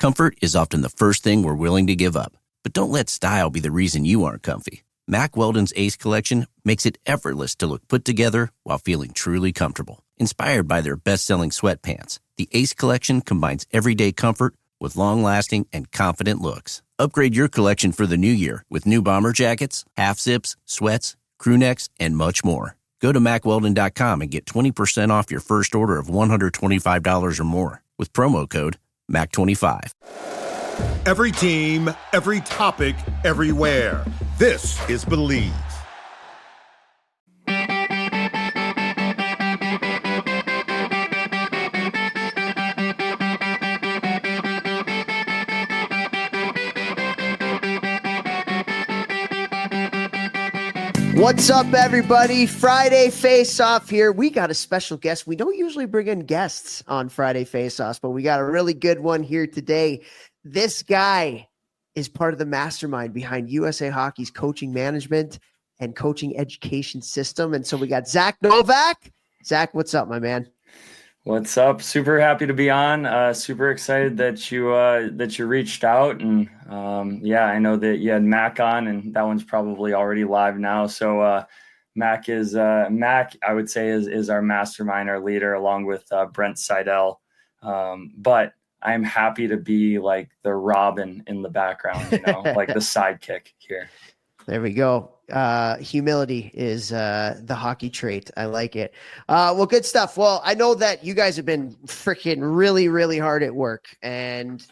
Comfort is often the first thing we're willing to give up. But don't let style be the reason you aren't comfy. Mack Weldon's Ace Collection makes it effortless to look put together while feeling truly comfortable. Inspired by their best-selling sweatpants, the Ace Collection combines everyday comfort with long-lasting and confident looks. Upgrade your collection for the new year with new bomber jackets, half-zips, sweats, crew necks, and much more. Go to MackWeldon.com and get 20% off your first order of $125 or more with promo code MAC25. Every team, every topic, everywhere. This is Believe. What's up, everybody? Friday Face-Off here. We got a special guest. We don't usually bring in guests on Friday Face-Offs, but we got a really good one here today. This guy is part of the mastermind behind USA Hockey's coaching management and coaching education system. And so we got Zack Nowak. Zack, what's up, my man? What's up? Super happy to be on. Super excited that you reached out, and I know that you had Mac on, and that one's probably already live now. So Mac, I would say is our mastermind, our leader, along with Brent Seidel. But I'm happy to be like the Robin in the background, like the sidekick here. There we go. Humility is the hockey trait. I like it. Well, good stuff. Well, I know that you guys have been freaking really, really hard at work, and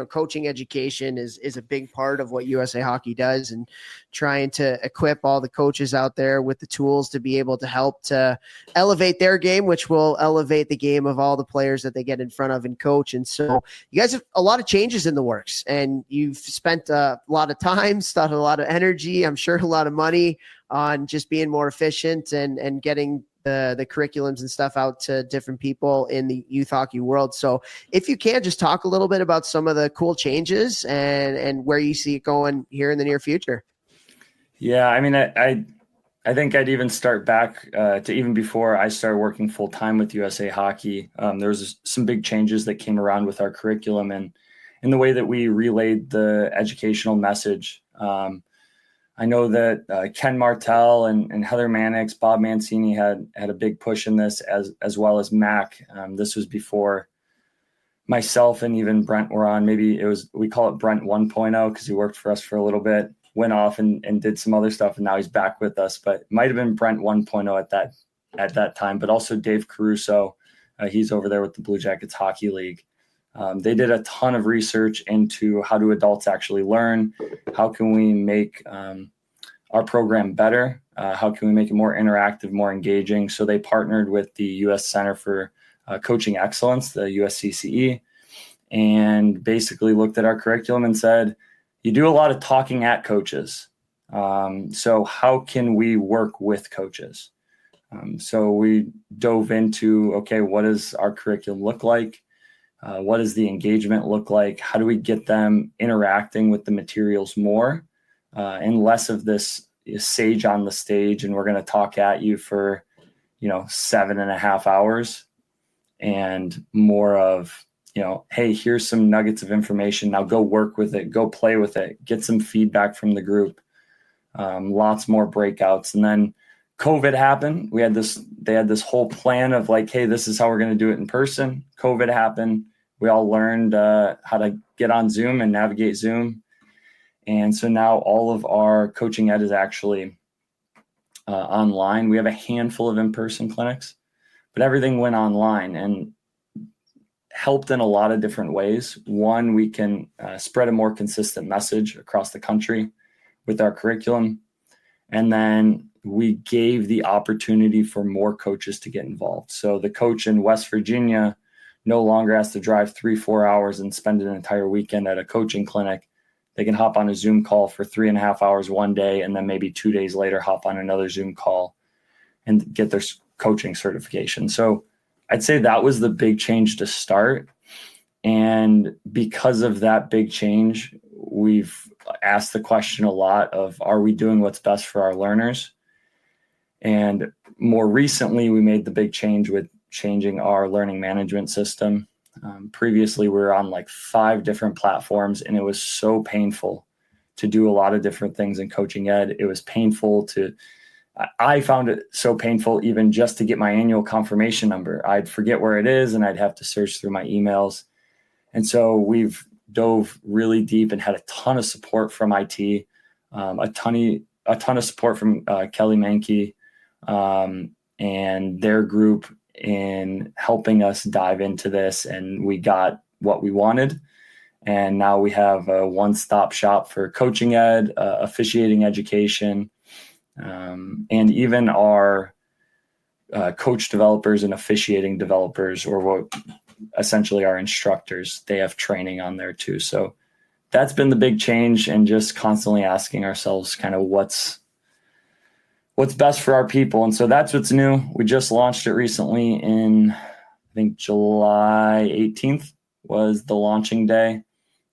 coaching education is a big part of what USA Hockey does, and trying to equip all the coaches out there with the tools to be able to help to elevate their game, which will elevate the game of all the players that they get in front of and coach. And so you guys have a lot of changes in the works, and you've spent a lot of time, spent a lot of energy, I'm sure a lot of money on just being more efficient and getting the curriculums and stuff out to different people in the youth hockey world. So if you can, just talk a little bit about some of the cool changes and where you see it going here in the near future. Yeah, I mean, I think I'd even start back to even before I started working full time with USA Hockey. There was some big changes that came around with our curriculum and in the way that we relayed the educational message. I know that Ken Martell and Heather Mannix, Bob Mancini had a big push in this, as well as Mac. This was before myself and even Brent were on. Maybe we call it Brent 1.0 because he worked for us for a little bit, went off and did some other stuff, and now he's back with us. But it might have been Brent 1.0 at that time. But also Dave Caruso, he's over there with the Blue Jackets Hockey League. They did a ton of research into how do adults actually learn, how can we make our program better, how can we make it more interactive, more engaging. So they partnered with the U.S. Center for Coaching Excellence, the USCCE, and basically looked at our curriculum and said, you do a lot of talking at coaches. So how can we work with coaches? So we dove into, okay, what does our curriculum look like? What does the engagement look like? How do we get them interacting with the materials more and less of this sage on the stage and we're going to talk at you for, 7.5 hours, and more of, hey, here's some nuggets of information. Now go work with it, go play with it, get some feedback from the group, lots more breakouts. And then COVID happened. They had this whole plan of like, hey, this is how we're going to do it in person. COVID happened. We all learned how to get on Zoom and navigate Zoom. And so now all of our coaching ed is actually online. We have a handful of in-person clinics, but everything went online and helped in a lot of different ways. One, we can spread a more consistent message across the country with our curriculum. And then we gave the opportunity for more coaches to get involved. So the coach in West Virginia no longer has to drive 3-4 hours and spend an entire weekend at a coaching clinic. They can hop on a Zoom call for 3.5 hours one day, and then maybe 2 days later, hop on another Zoom call and get their coaching certification. So I'd say that was the big change to start. And because of that big change, we've asked the question a lot of, are we doing what's best for our learners? And more recently, we made the big change with changing our learning management system. Previously, we were on like 5 different platforms, and it was so painful to do a lot of different things in coaching ed. It was painful I found it so painful even just to get my annual confirmation number. I'd forget where it is, and I'd have to search through my emails. And so we've dove really deep and had a ton of support from IT, a ton of support from Kelly Mankey and their group in helping us dive into this. And we got what we wanted. And now we have a one-stop shop for coaching ed, officiating education, and even our coach developers and officiating developers, or what essentially our instructors, they have training on there too. So that's been the big change, and just constantly asking ourselves kind of what's best for our people. And so that's what's new. We just launched it recently in, I think July 18th was the launching day,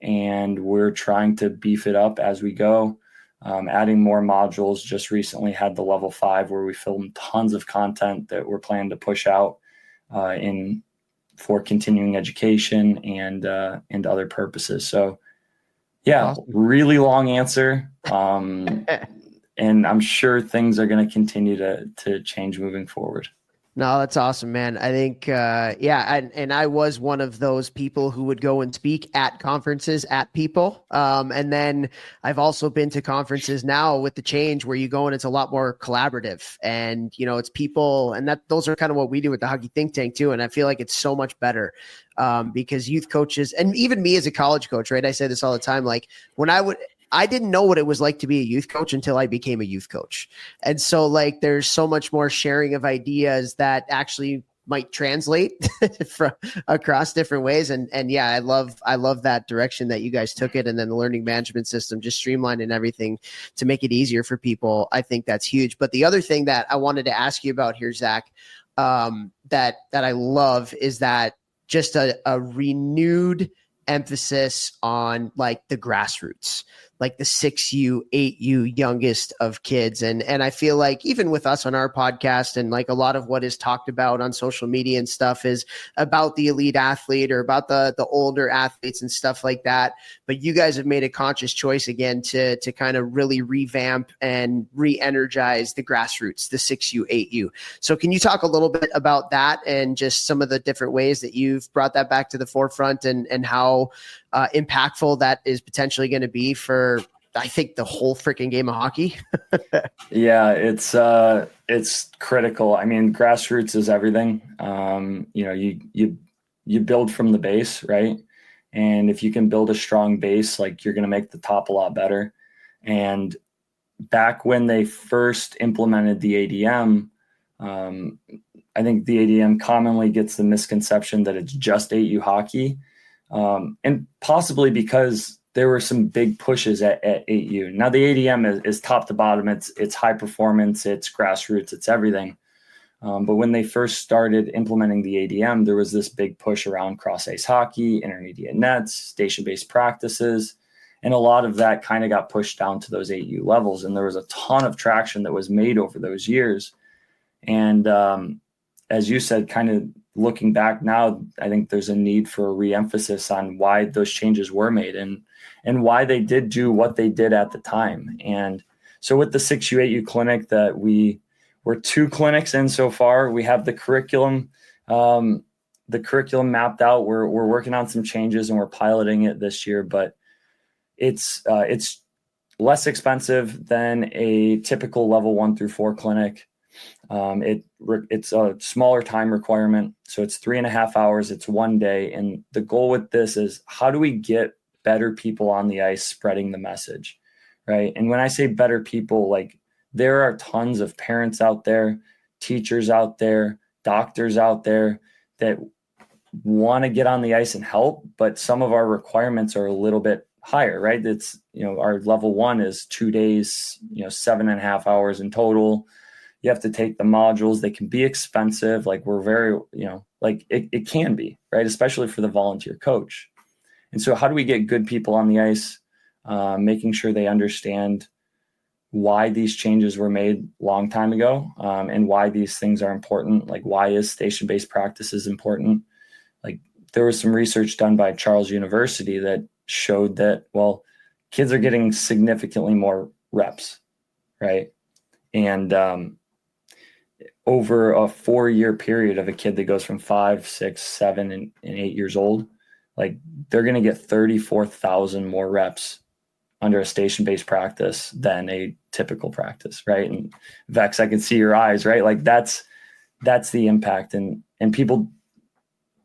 and we're trying to beef it up as we go. Adding more modules. Just recently had the level 5 where we filmed tons of content that we're planning to push out for continuing education and other purposes. So yeah, awesome. Really long answer. And I'm sure things are going to continue to change moving forward. No, that's awesome, man. I think, and I was one of those people who would go and speak at conferences at people. And then I've also been to conferences now with the change where you go and it's a lot more collaborative, and, it's people, and those are kind of what we do with the Hockey Think Tank too. And I feel like it's so much better because youth coaches, and even me as a college coach, right? I say this all the time. Like I didn't know what it was like to be a youth coach until I became a youth coach. And so like, there's so much more sharing of ideas that actually might translate from across different ways. And yeah, I love that direction that you guys took it. And then the learning management system, just streamlining everything to make it easier for people. I think that's huge. But the other thing that I wanted to ask you about here, Zack, that I love is that just a renewed emphasis on like the grassroots, like the 6U, 8U youngest of kids. And I feel like even with us on our podcast, and like a lot of what is talked about on social media and stuff is about the elite athlete or about the older athletes and stuff like that. But you guys have made a conscious choice again to kind of really revamp and re-energize the grassroots, the 6U, 8U. So can you talk a little bit about that and just some of the different ways that you've brought that back to the forefront and how impactful that is potentially going to be for, I think, the whole freaking game of hockey? Yeah, it's critical. I mean, grassroots is everything. You build from the base, right? And if you can build a strong base, like, you're going to make the top a lot better. And back when they first implemented the ADM, I think the ADM commonly gets the misconception that it's just 8U hockey. And possibly because there were some big pushes at 8U. Now the ADM is top to bottom. It's high performance, it's grassroots, it's everything. But when they first started implementing the ADM, there was this big push around cross ice hockey, intermediate nets, station-based practices. And a lot of that kind of got pushed down to those 8U levels. And there was a ton of traction that was made over those years. And as you said, kind of looking back now, I think there's a need for a re-emphasis on why those changes were made and why they did do what they did at the time. And so with the 6U, 8U clinic that we're 2 clinics in so far, we have the curriculum mapped out. We're working on some changes and we're piloting it this year, but it's less expensive than a typical level 1 through 4 clinic. It's a smaller time requirement. So it's 3.5 hours. It's 1 day. And the goal with this is, how do we get better people on the ice spreading the message, right? And when I say better people, like, there are tons of parents out there, teachers out there, doctors out there that want to get on the ice and help, but some of our requirements are a little bit higher, right? It's, our level 1 is 2 days, 7.5 hours in total. You have to take the modules. They can be expensive. Like, we're very, it can be, right? Especially for the volunteer coach. And so how do we get good people on the ice, making sure they understand why these changes were made long time ago, and why these things are important? Like, why is station-based practices important? Like, there was some research done by Charles University that showed that, well, kids are getting significantly more reps, right? And over a 4-year period of a kid that goes from 5, 6, 7, and 8 years old, like they're going to get 34,000 more reps under a station-based practice than a typical practice, right? And Vex, I can see your eyes, right? Like that's the impact. And people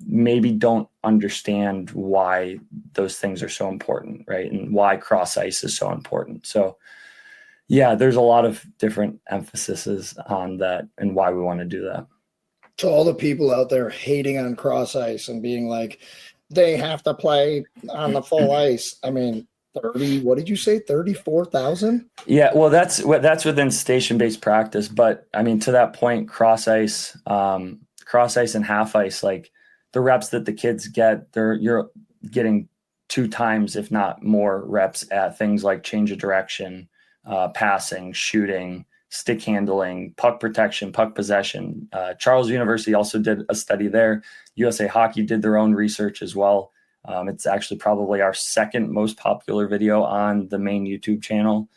maybe don't understand why those things are so important, right? And why cross ice is so important. So yeah, there's a lot of different emphases on that and why we want to do that. To all the people out there hating on cross ice and being like, they have to play on the full ice. I mean, 30, what did you say? 34,000? Yeah. Well, that's within station-based practice. But I mean, to that point, cross ice and half ice, like the reps that the kids get, you're getting 2 times, if not more reps at things like change of direction, passing, shooting, stick handling, puck protection, puck possession. Charles University also did a study there. USA Hockey did their own research as well. It's actually probably our second most popular video on the main YouTube channel,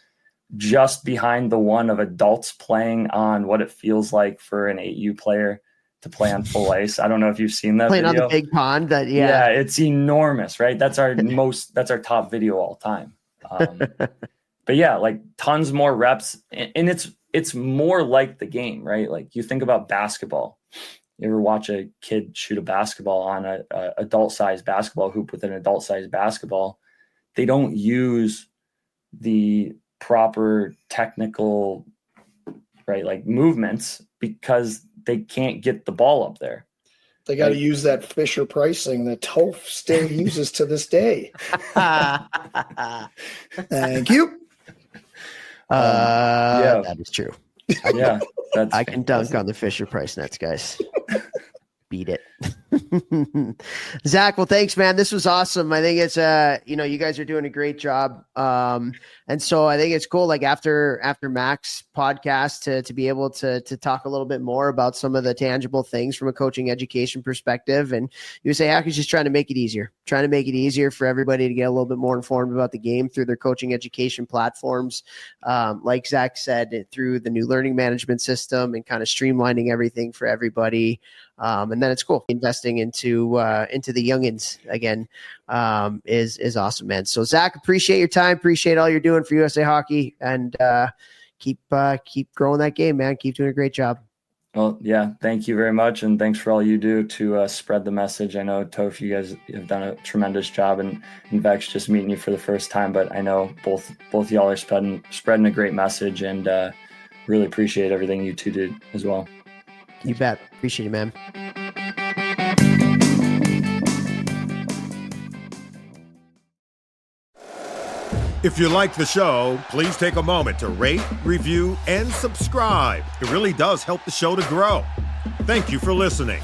just behind the one of adults playing on what it feels like for an 8U player to play on full ice. I don't know if you've seen that playing video. on the big pond. Yeah, it's enormous, right? That's our top video all time. But yeah, like tons more reps, and it's more like the game, right? Like you think about basketball. You ever watch a kid shoot a basketball on a adult-sized basketball hoop with an adult-sized basketball? They don't use the proper technical, right, like movements because they can't get the ball up there. They got to use that Fisher Price thing that Toph still uses to this day. Thank you. That is true. I can dunk on the Fisher Price nets, guys. Beat it. Zach, well, thanks, man. This was awesome. I think it's you guys are doing a great job. And so I think it's cool, like after Mac's podcast to be able to talk a little bit more about some of the tangible things from a coaching education perspective. And you say Hockey's just trying to make it easier for everybody to get a little bit more informed about the game through their coaching education platforms. Like Zach said, through the new learning management system and kind of streamlining everything for everybody. And then it's cool investing into the youngins again is awesome, man. So Zach, appreciate your time, appreciate all you're doing for USA Hockey, and keep growing that game, man. Keep doing a great job. Well, yeah, thank you very much, and thanks for all you do to spread the message. I know, Toph, you guys have done a tremendous job, and Vex, just meeting you for the first time, but I know both y'all are spreading a great message, and really appreciate everything you two did as well. You bet. Appreciate it, man. If you like the show, please take a moment to rate, review, and subscribe. It really does help the show to grow. Thank you for listening.